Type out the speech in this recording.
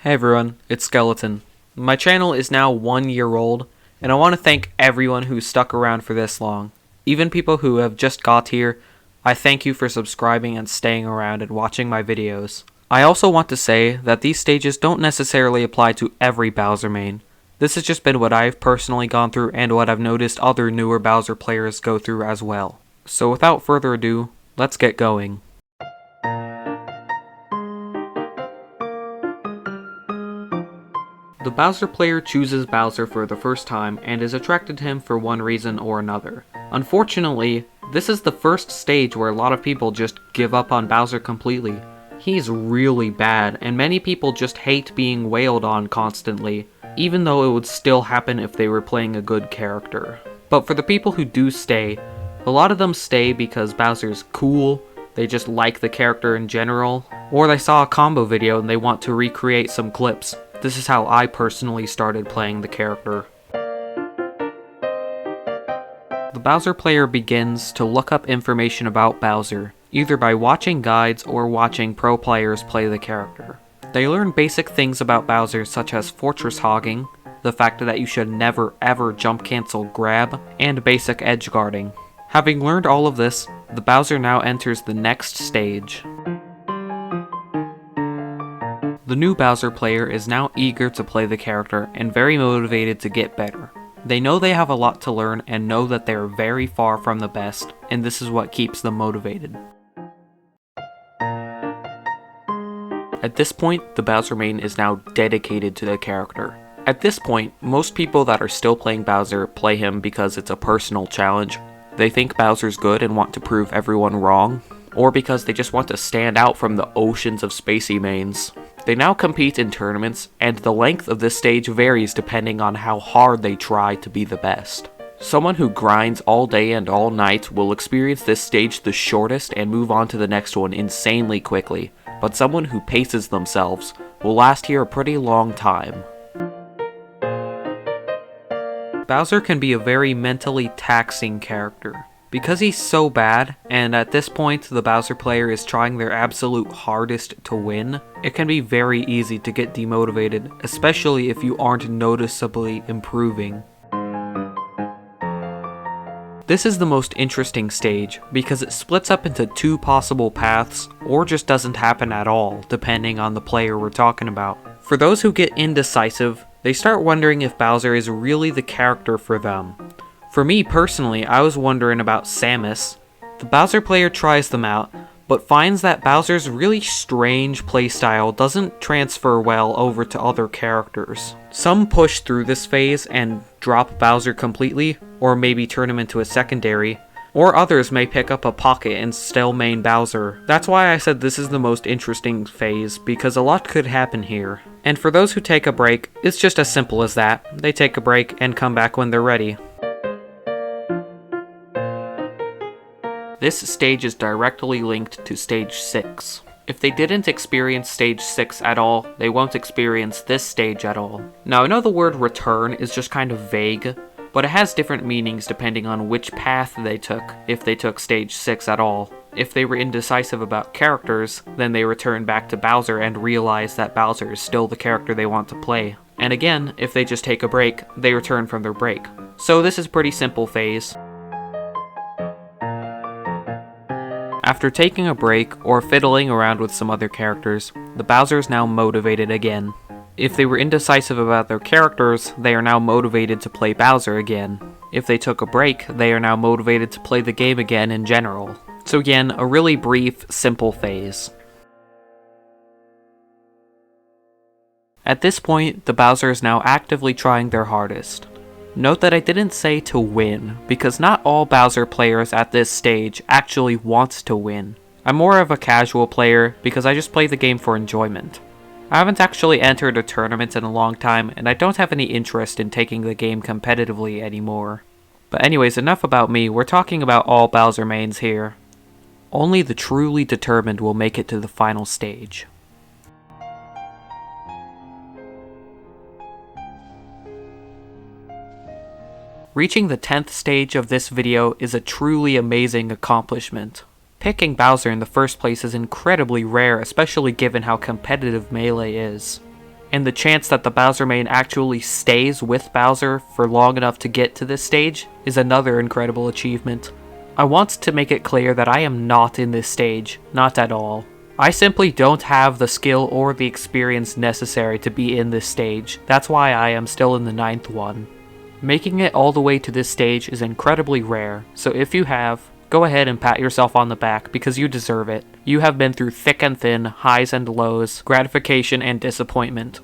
Hey everyone, it's Skeleton. My channel is now 1 year old, and I want to thank everyone who stuck around for this long. Even people who have just got here, I thank you for subscribing and staying around and watching my videos. I also want to say that these stages don't necessarily apply to every Bowser main. This has just been what I've personally gone through and what I've noticed other newer Bowser players go through as well. So without further ado, let's get going. The Bowser player chooses Bowser for the first time and is attracted to him for one reason or another. Unfortunately, this is the first stage where a lot of people just give up on Bowser completely. He's really bad, and many people just hate being wailed on constantly, even though it would still happen if they were playing a good character. But for the people who do stay, a lot of them stay because Bowser's cool, they just like the character in general, or they saw a combo video and they want to recreate some clips. This is how I personally started playing the character. The Bowser player begins to look up information about Bowser, either by watching guides or watching pro players play the character. They learn basic things about Bowser such as fortress hogging, the fact that you should never ever jump cancel grab, and basic edge guarding. Having learned all of this, the Bowser now enters the next stage. The new Bowser player is now eager to play the character and very motivated to get better. They know they have a lot to learn and know that they are very far from the best, and this is what keeps them motivated. At this point, the Bowser main is now dedicated to the character. At this point, most people that are still playing Bowser play him because it's a personal challenge. They think Bowser's good and want to prove everyone wrong, or because they just want to stand out from the oceans of spacey mains. They now compete in tournaments, and the length of this stage varies depending on how hard they try to be the best. Someone who grinds all day and all night will experience this stage the shortest and move on to the next one insanely quickly, but someone who paces themselves will last here a pretty long time. Bowser can be a very mentally taxing character. Because he's so bad, and at this point the Bowser player is trying their absolute hardest to win, it can be very easy to get demotivated, especially if you aren't noticeably improving. This is the most interesting stage, because it splits up into two possible paths, or just doesn't happen at all, depending on the player we're talking about. For those who get indecisive, they start wondering if Bowser is really the character for them. For me personally, I was wondering about Samus. The Bowser player tries them out, but finds that Bowser's really strange playstyle doesn't transfer well over to other characters. Some push through this phase and drop Bowser completely, or maybe turn him into a secondary, or others may pick up a pocket and still main Bowser. That's why I said this is the most interesting phase, because a lot could happen here. And for those who take a break, it's just as simple as that. They take a break and come back when they're ready. This stage is directly linked to stage 6. If they didn't experience stage 6 at all, they won't experience this stage at all. Now I know the word return is just kind of vague, but it has different meanings depending on which path they took, if they took stage 6 at all. If they were indecisive about characters, then they return back to Bowser and realize that Bowser is still the character they want to play. And again, if they just take a break, they return from their break. So this is a pretty simple phase. After taking a break, or fiddling around with some other characters, the Bowser is now motivated again. If they were indecisive about their characters, they are now motivated to play Bowser again. If they took a break, they are now motivated to play the game again in general. So again, a really brief, simple phase. At this point, the Bowser is now actively trying their hardest. Note that I didn't say to win, because not all Bowser players at this stage actually want to win. I'm more of a casual player because I just play the game for enjoyment. I haven't actually entered a tournament in a long time, and I don't have any interest in taking the game competitively anymore. But anyways, enough about me, we're talking about all Bowser mains here. Only the truly determined will make it to the final stage. Reaching the 10th stage of this video is a truly amazing accomplishment. Picking Bowser in the first place is incredibly rare, especially given how competitive Melee is. and the chance that the Bowser main actually stays with Bowser for long enough to get to this stage is another incredible achievement. I want to make it clear that I am not in this stage, not at all. I simply don't have the skill or the experience necessary to be in this stage. That's why I am still in the 9th one. Making it all the way to this stage is incredibly rare, so if you have, go ahead and pat yourself on the back because you deserve it. You have been through thick and thin, highs and lows, gratification and disappointment,